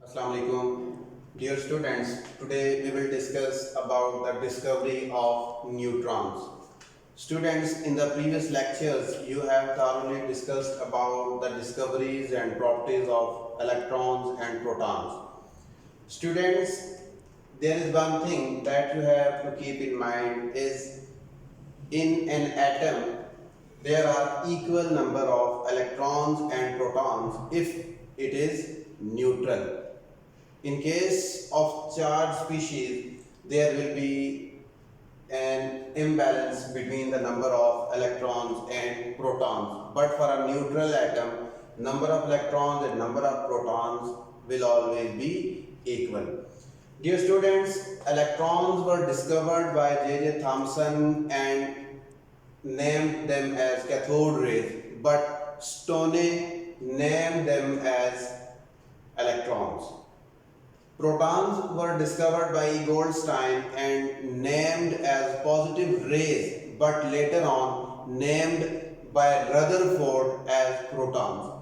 Assalamu alaikum. Dear students, today we will discuss about the discovery of neutrons. Students, in the previous lectures, you have thoroughly discussed about the discoveries and properties of electrons and protons. Students, there is one thing that you have to keep in mind is in an atom there are equal number of electrons and protons if it is neutral. In case of charged species, there will be an imbalance between the number of electrons and protons. But for a neutral atom, number of electrons and number of protons will always be equal. Dear students, electrons were discovered by J.J. Thomson and named them as cathode rays, but Stone named them as electrons. Protons were discovered by Goldstein and named as positive rays, but later on named by Rutherford as protons.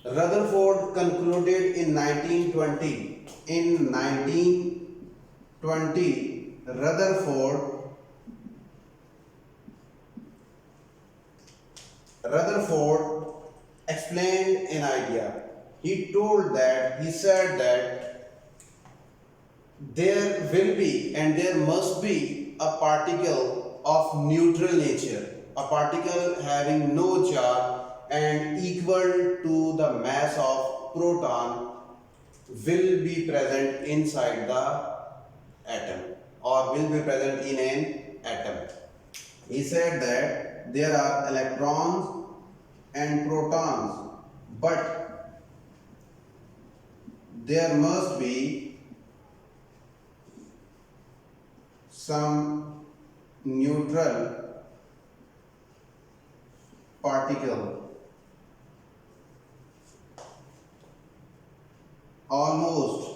Rutherford concluded in 1920. In 1920, Rutherford explained an idea. He said that there will be and there must be a particle of neutral nature, a particle having no charge and equal to the mass of proton will be present inside the atom or will be present in an atom. He said that there are electrons and protons, but there must be some neutral particle almost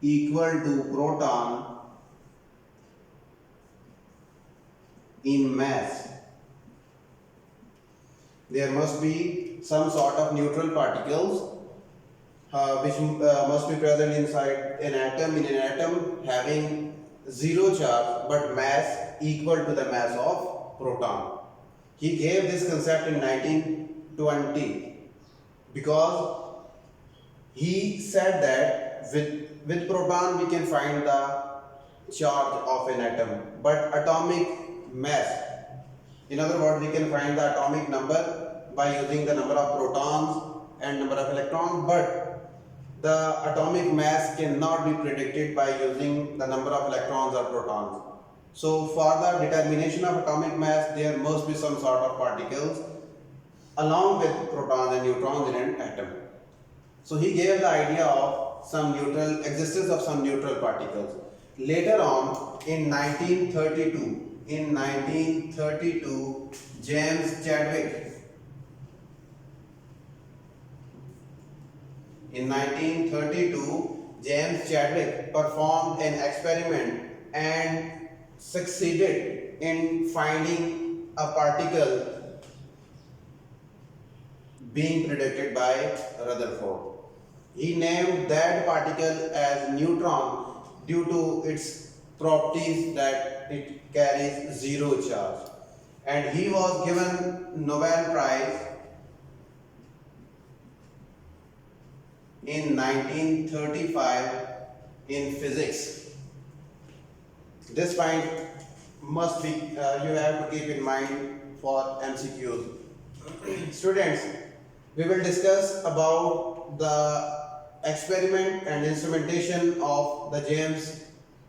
equal to proton in mass. There must be some sort of neutral particles which must be present inside an atom, in an atom having zero charge but mass equal to the mass of proton. He gave this concept in 1920 because he said that with proton we can find the charge of an atom, but atomic mass, in other words, we can find the atomic number by using the number of protons and number of electrons, but the atomic mass cannot be predicted by using the number of electrons or protons. So for the determination of atomic mass, there must be some sort of particles along with protons and neutrons in an atom. So he gave the idea of existence of some neutral particles. Later on, in 1932, James Chadwick performed an experiment and succeeded in finding a particle being predicted by Rutherford. He named that particle as neutron due to its properties that it carries zero charge. And he was given Nobel Prize in 1935 in physics. This point must be you have to keep in mind for MCQs. Students, we will discuss about the experiment and instrumentation of the James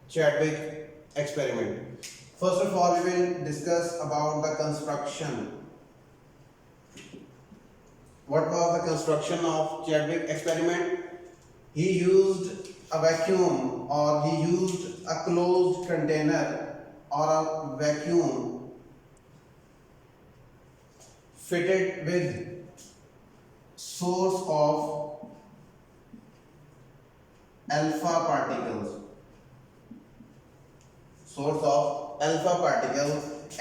Chadwick experiment. First of all, we will discuss about the construction. What was the construction of Chadwick experiment? He used a vacuum, or he used a closed container or a vacuum fitted with source of alpha particles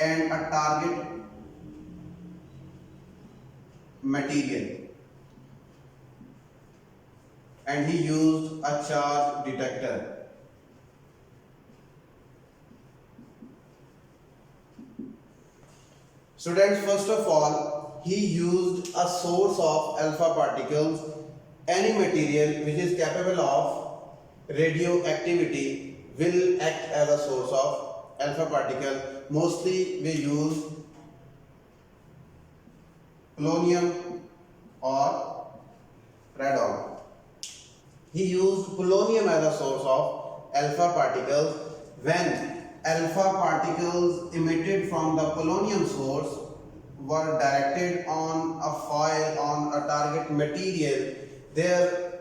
and a target material. and he used a charge detector. Students, first of all, he used a source of alpha particles. Any material which is capable of radioactivity will act as a source of alpha particle. Mostly we use polonium or radon. He used polonium as a source of alpha particles. When alpha particles emitted from the polonium source were directed on a foil, on a target material, there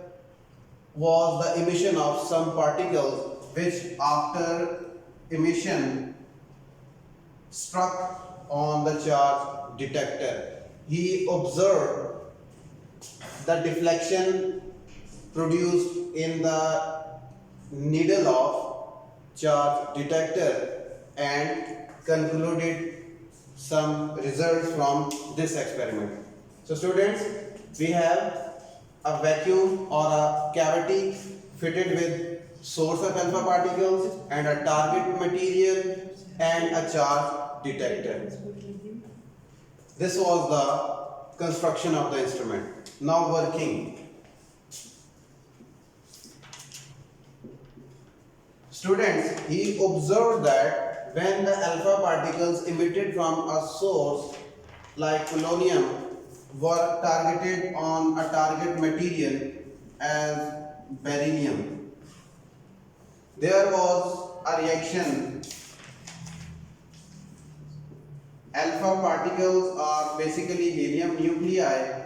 was the emission of some particles which after emission struck on the charge detector. He observed the deflection produced in the needle of charge detector and concluded some results from this experiment. So students, we have a vacuum or a cavity fitted with source of alpha particles and a target material and a charge detector. This was the construction of the instrument. Now working. Students, he observed that when the alpha particles emitted from a source like polonium were targeted on a target material as beryllium, there was a reaction. Alpha particles are basically helium nuclei.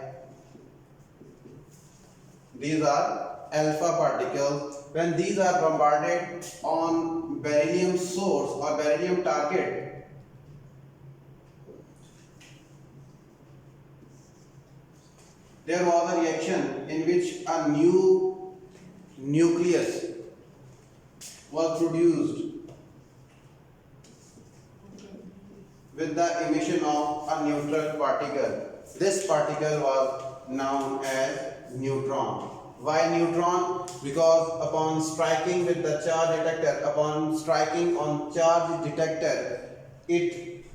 These are alpha particles. When these are bombarded on beryllium source or beryllium target, there was a reaction in which a new nucleus was produced with the emission of a neutral particle. This particle was known as neutron. Why neutron? Because upon striking with the charge detector, upon striking on charge detector, it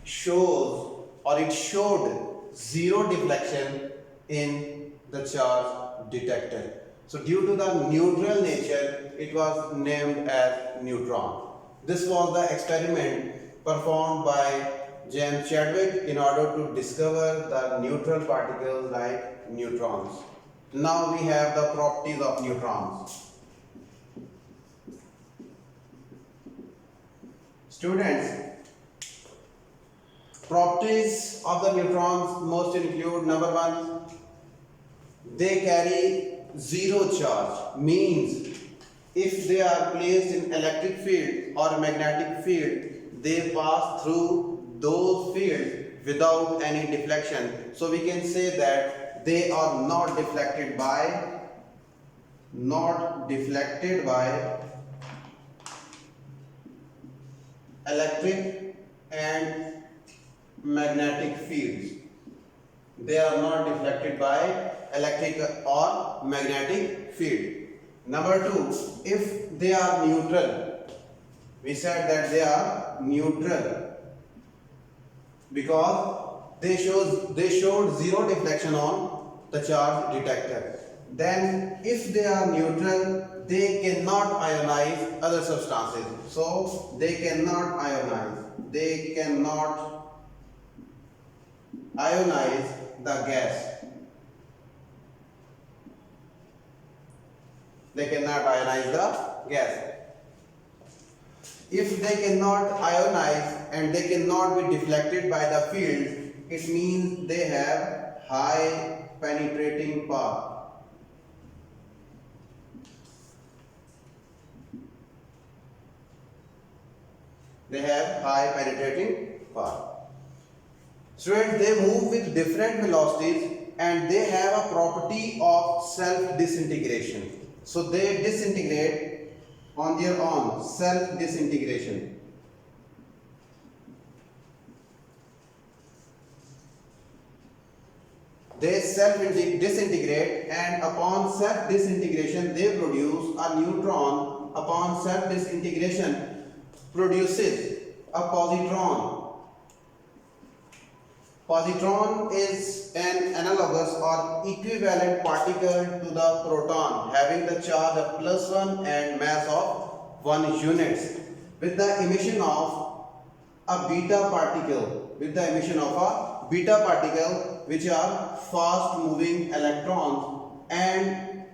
shows or it showed zero deflection in the charge detector. So due to the neutral nature, it was named as neutron. This was the experiment performed by James Chadwick in order to discover the neutral particles like neutrons. Now we have the properties of neutrons. Students, properties of the neutrons most include: number one, they carry zero charge, means if they are placed in electric field or magnetic field, they pass through those fields without any deflection. So we can say that they are not deflected by electric and magnetic fields. They are not deflected by electric or magnetic field. Number two, if they are neutral, we said that they are neutral because they showed zero deflection on the charge detector. Then if they are neutral, they cannot ionize other substances. So they cannot ionize the gas. They cannot ionize the gas. If they cannot ionize and they cannot be deflected by the field, it means they have high penetrating power. They have high penetrating power. Students, they move with different velocities and they have a property of self-disintegration. So they disintegrate on their own, self-disintegration. they disintegrate, and upon self disintegration they produce a neutron. Upon self disintegration produces a positron. Positron is an analogous or equivalent particle to the proton, having the charge of +1 and mass of 1 units, with the emission of a beta particle, which are fast moving electrons, and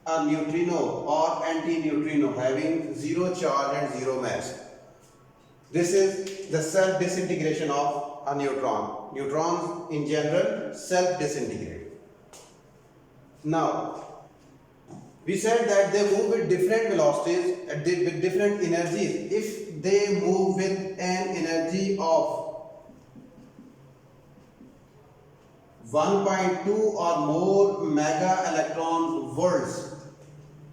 a neutrino or anti-neutrino having 0 charge and 0 mass. This is the self disintegration of a neutron. Neutrons in general self disintegrate. Now, we said that they move with different velocities with different energies. If they move with an energy of 1.2 or more mega electron volts,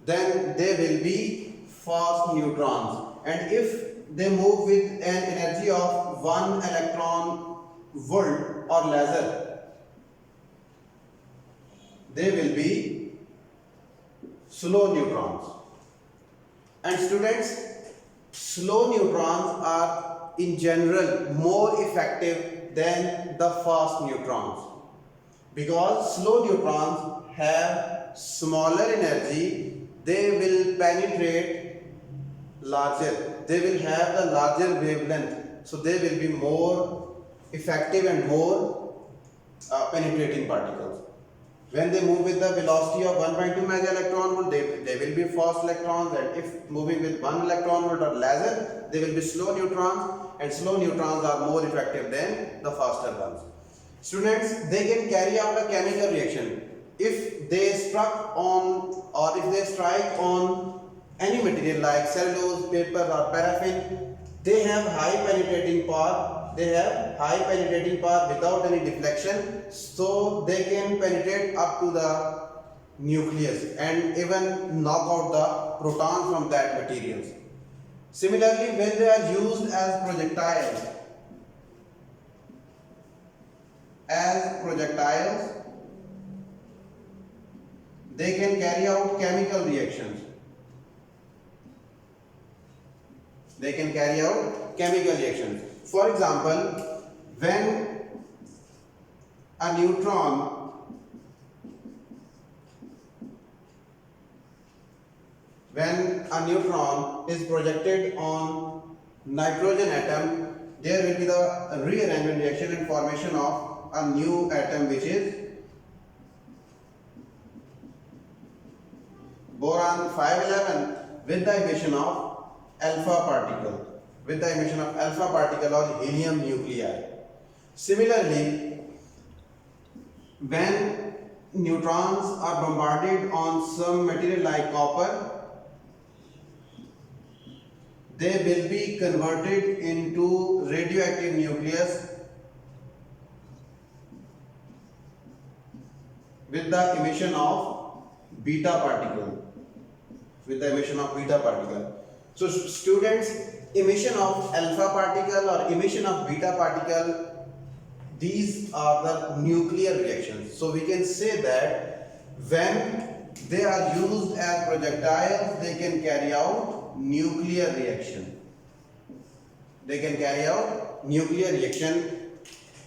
then they will be fast neutrons. And if they move with an energy of 1 electron volt or lesser, they will be slow neutrons. And students, slow neutrons are in general more effective than the fast neutrons, because slow neutrons have smaller energy, they will penetrate larger, they will have the larger wavelength, so they will be more effective and more penetrating particles. When they move with the velocity of 1.2 mega electron volt, they will be fast electrons, and if moving with 1 electron volt or lesser, they will be slow neutrons, and slow neutrons are more effective than the faster ones. Students, they can carry out a chemical reaction. If they strike on any material like cellulose, paper or paraffin, they have high penetrating power. They have high penetrating power without any deflection, so they can penetrate up to the nucleus and even knock out the protons from that materials. Similarly, when they are used as projectiles, they can carry out chemical reactions. For example, when a neutron is projected on nitrogen atom, there will be the rearrangement reaction and formation of a new atom, which is boron 511, with the emission of alpha particle or helium nuclei. Similarly, when neutrons are bombarded on some material like copper, they will be converted into radioactive nucleus with the emission of beta particle. So students, emission of alpha particle or emission of beta particle, these are the nuclear reactions. So we can say that when they are used as projectiles, they can carry out nuclear reaction.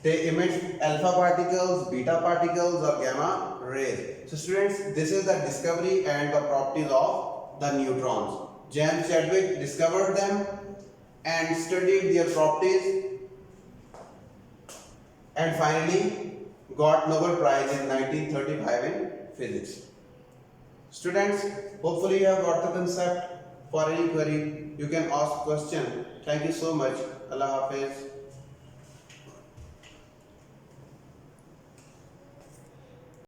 They emit alpha particles, beta particles or gamma rays. So students, this is the discovery and the properties of the neutrons. James Chadwick discovered them and studied their properties, and finally got Nobel Prize in 1935 in physics. Students, hopefully you have got the concept. For any query, you can ask question. Thank you so much. Allah Hafiz.